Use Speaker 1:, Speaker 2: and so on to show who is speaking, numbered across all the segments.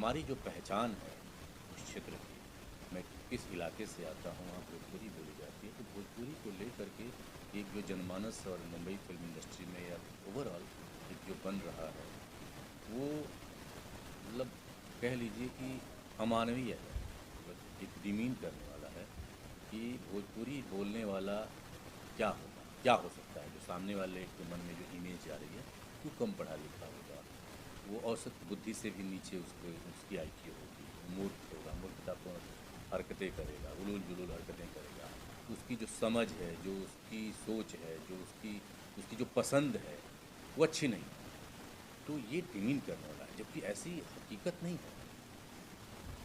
Speaker 1: हमारी जो पहचान है उस क्षेत्र की, मैं किस इलाके से आता हूँ, वहाँ भोजपुरी बोली जाती है, तो भोजपुरी को लेकर के एक जो जनमानस और मुंबई फिल्म इंडस्ट्री में या ओवरऑल एक जो बन रहा है, वो मतलब कह लीजिए कि अमानवीय है। मतलब एक डिमीन करने वाला है कि भोजपुरी बोलने वाला क्या होगा, क्या हो सकता है, जो सामने वाले के मन में जो इमेज आ रही है, वो कम पढ़ा लिखा होगा, वो औसत बुद्धि से भी नीचे उसको उसकी आईक्यू होगी, मूर्ख होगा, मूर्खतापूर्ण हरकतें करेगा, उलूल जुलूल हरकतें करेगा, उसकी जो समझ है, जो उसकी सोच है, जो उसकी उसकी जो पसंद है, वो अच्छी नहीं है। तो ये डिमीन करने वाला है, जबकि ऐसी हकीकत नहीं है।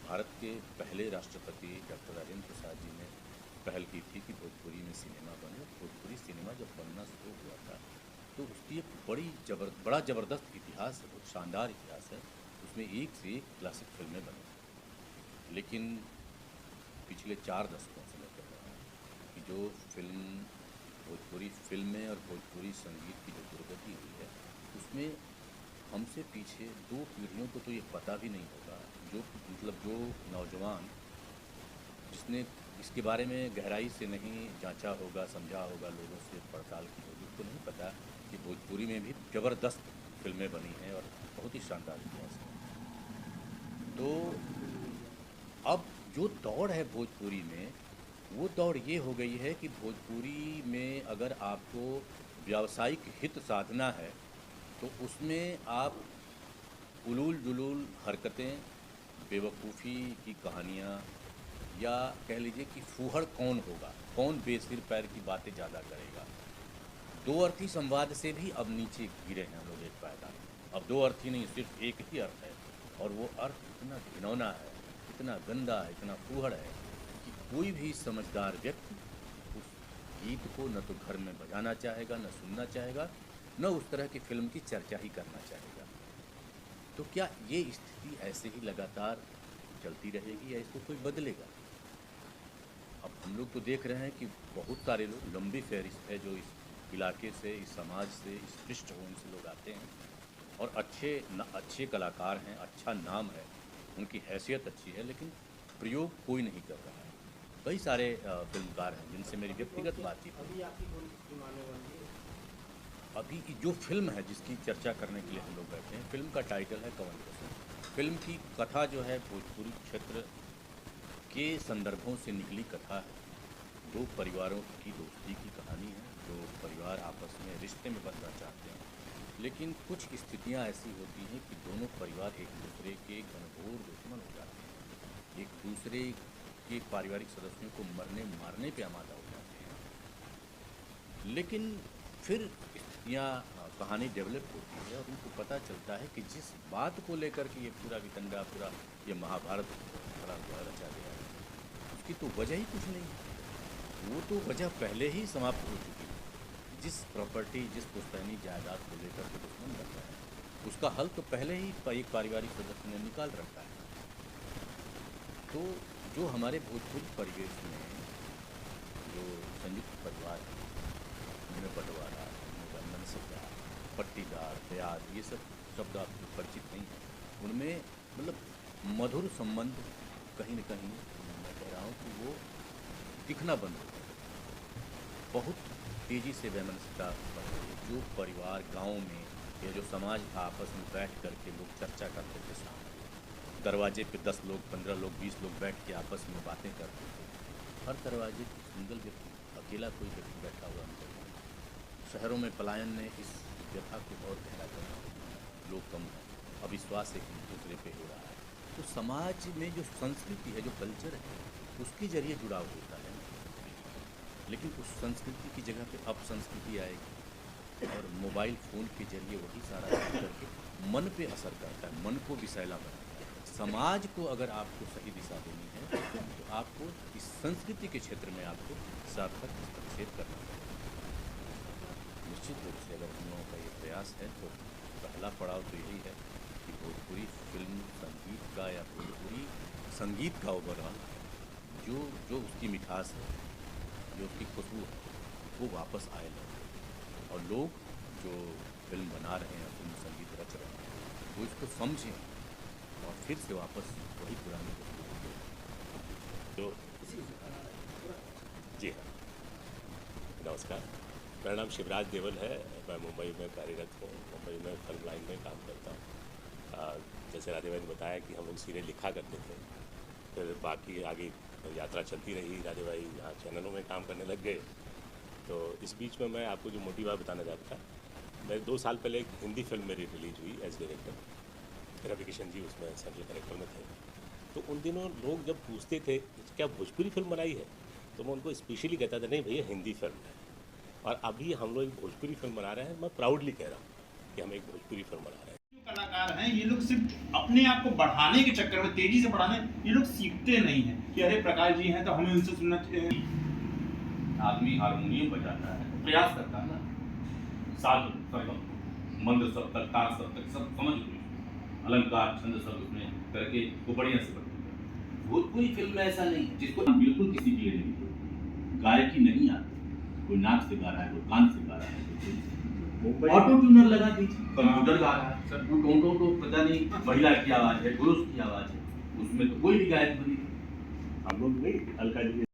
Speaker 1: भारत के पहले राष्ट्रपति डॉक्टर राजेंद्र प्रसाद जी ने पहल की थी कि भोजपुरी में सिनेमा बने। भोजपुरी सिनेमा जब बनना शुरू हुआ था तो उसकी एक बड़ा ज़बरदस्त इतिहास है, बहुत शानदार इतिहास है। उसमें एक से एक क्लासिक फिल्में बनी, लेकिन पिछले 4 दशकों से मैं कह रहा हूँ कि जो फिल्म भोजपुरी फिल्में और भोजपुरी संगीत की जो दुर्गति हुई है, उसमें हमसे पीछे 2 पीढ़ियों को तो ये पता भी नहीं होगा। जो मतलब जो नौजवान जिसने इसके बारे में गहराई से नहीं जांचा होगा, समझा होगा, लोगों से पड़ताल की होगी, उसको नहीं पता कि भोजपुरी में भी ज़बरदस्त फिल्में बनी हैं और बहुत ही शानदार इतिहास है। तो अब जो दौड़ है भोजपुरी में, वो दौड़ ये हो गई है कि भोजपुरी में अगर आपको व्यावसायिक हित साधना है, तो उसमें आप उलूल-जुलूल हरकतें, बेवकूफ़ी की कहानियाँ, या कह लीजिए कि फूहड़ कौन होगा, कौन बेसिर पैर की बातें ज़्यादा करेगा। दो अर्थी संवाद से भी अब नीचे गिरे हैं हम लोग एक पायदान में। अब दो अर्थी नहीं, सिर्फ एक ही अर्थ है, और वो अर्थ इतना घिनौना है, इतना गंदा है, इतना फूहड़ है कि कोई भी समझदार व्यक्ति उस गीत को न तो घर में बजाना चाहेगा, न सुनना चाहेगा, न उस तरह की फ़िल्म की चर्चा ही करना चाहेगा। तो क्या ये स्थिति ऐसे ही लगातार चलती रहेगी या इसको कोई बदलेगा? अब हम लोग तो देख रहे हैं कि बहुत सारे लोग, लंबी फहरिस्त है, जो इस इलाके से, इस समाज से, इस पृष्ठभूमि से लोग आते हैं और अच्छे कलाकार हैं, अच्छा नाम है, उनकी हैसियत अच्छी है, लेकिन प्रयोग कोई नहीं कर रहा है। कई सारे फिल्मकार हैं जिनसे मेरी व्यक्तिगत बातचीत हुई।
Speaker 2: अभी आपकी कौन सी माने वाली है?
Speaker 1: अभी की जो फ़िल्म है जिसकी चर्चा करने के लिए हम लोग बैठे हैं, फ़िल्म का टाइटल है कवन कसम। फ़िल्म की कथा जो है भोजपुरी क्षेत्र के संदर्भों से निकली कथा है। दो परिवारों की दोस्ती की कहानी है, दो परिवार आपस में रिश्ते में बंधना चाहते हैं, लेकिन कुछ स्थितियां ऐसी होती हैं कि दोनों परिवार एक दूसरे के घनघोर दुश्मन हो जाते हैं, एक दूसरे के पारिवारिक सदस्यों को मरने मारने पे आमादा हो जाते हैं। लेकिन फिर स्थितियाँ, कहानी डेवलप होती है और उनको पता चलता है कि जिस बात को लेकर के ये पूरा वितंडा, पूरा ये महाभारत खड़ा हुआ रचा गया है, उसकी तो वजह ही कुछ नहीं है। वो तो वजह पहले ही समाप्त हो चुकी है। जिस प्रॉपर्टी, जिस पुश्तैनी जायदाद को लेकर के दुश्मन बन रहा है, उसका हल तो पहले ही एक पारिवारिक सदस्य ने निकाल रखा है। तो जो हमारे भोजपुरी परिवेश में जो संयुक्त परिवार है, उनमें बंटवारा, उनमें मनसबदार, पट्टीदार, ब्याज, ये सब शब्द आपको परिचित नहीं हैं। उनमें मतलब मधुर संबंध कहीं न कहीं, मैं कह रहा हूँ कि वो दिखना बंद हो गया। बहुत तेज़ी से वैमनस्यता बढ़ रही है। जो परिवार गाँव में या जो समाज था, आपस में बैठ कर के लोग चर्चा करते थे सामने, दरवाजे पे 10 लोग, 15 लोग, 20 लोग बैठ के आपस में बातें करते थे। हर दरवाजे पे सिंगल व्यक्ति, अकेला कोई व्यक्ति बैठा हुआ नजर नहीं आता। शहरों में पलायन ने इस व्यथा को और गहरा कर दिया। लोग कम हैं, अविश्वास एक दूसरे पे हो रहा है। तो समाज में जो संस्कृति है, जो कल्चर है, उसके जरिए जुड़ाव होता है ना। लेकिन उस संस्कृति की जगह पे अपसंस्कृति आएगी और मोबाइल फ़ोन के जरिए वही सारा काम करके मन पे असर करता है, मन को विषैला बनाता है। समाज को अगर आपको सही दिशा देनी है, तो आपको इस संस्कृति के क्षेत्र में आपको सार्थक हस्तक्षेप करना पड़ेगा। निश्चित रूप से अगर हम लोगों का ये प्रयास है, तो पहला पड़ाव तो यही है कि भोजपुरी फ़िल्म संगीत का, या भोजपुरी संगीत का ओवरऑल जो जो उसकी मिठास है, जो उसकी खुशबू है, वो वापस आए लोगों को। और लोग जो फ़िल्म बना रहे हैं, फ़िल्म संगीत रच रहे हैं, वो इसको समझें और फिर से वापस वही पुरानी
Speaker 3: तो जी हाँ, नमस्कार। मेरा नाम शिवराज देवल है। मैं मुंबई में कार्यरत हूँ। मुंबई में फिल्म लाइन में काम करता हूँ। जैसे राधे भाई ने बताया कि हम लोग सीरियल लिखा करते थे, फिर बाकी आगे यात्रा चलती रही। राधे भाई यहाँ चैनलों में काम करने लग गए। तो इस बीच में मैं आपको जो मोटी बात बताना चाहता था, मेरे 2 साल पहले एक हिंदी फिल्म मेरी रिलीज हुई एज डायरेक्टर। रवि किशन जी उसमें सेंट्रल कैरेक्टर में थे। तो उन दिनों लोग जब पूछते थे क्या भोजपुरी फिल्म बनाई है, तो मैं उनको स्पेशली कहता था नहीं भैया हिंदी फिल्म है। और अभी हम लोग एक भोजपुरी फिल्म बना रहे हैं। मैं प्राउडली कह रहा हूँ कि हम एक भोजपुरी फिल्म बना रहे हैं।
Speaker 4: जो कलाकार हैं ये लोग सिर्फ अपने आप को बढ़ाने के चक्कर में, तेजी से बढ़ाने, ये लोग सीखते नहीं हैं कि अरे प्रकाश जी हैं तो हमें उनसे सुनना चाहिए।
Speaker 5: आदमी हारमोनियम बजाता है, प्रयास करता है ना, साध सरगम मंद सप्तक तार सप्तक सब समझ लो, अलंकार छंद सब उसमें करके वो बढ़िया से बनती है। भोजपुरी फिल्म में ऐसा नहीं है जिसको बिल्कुल किसी के लिए नहीं, गायकी नहीं आती, कोई नाक से गा रहा है, कोई कान से गा रहा है, ऑटो ट्यूनर लगा दीजिए, कंप्यूटर गा रहा है सर, तो पता नहीं महिला की आवाज है, पुरुष की आवाज है, उसमें तो कोई भी गायक बनी।
Speaker 3: हम लोग नहीं अलका जी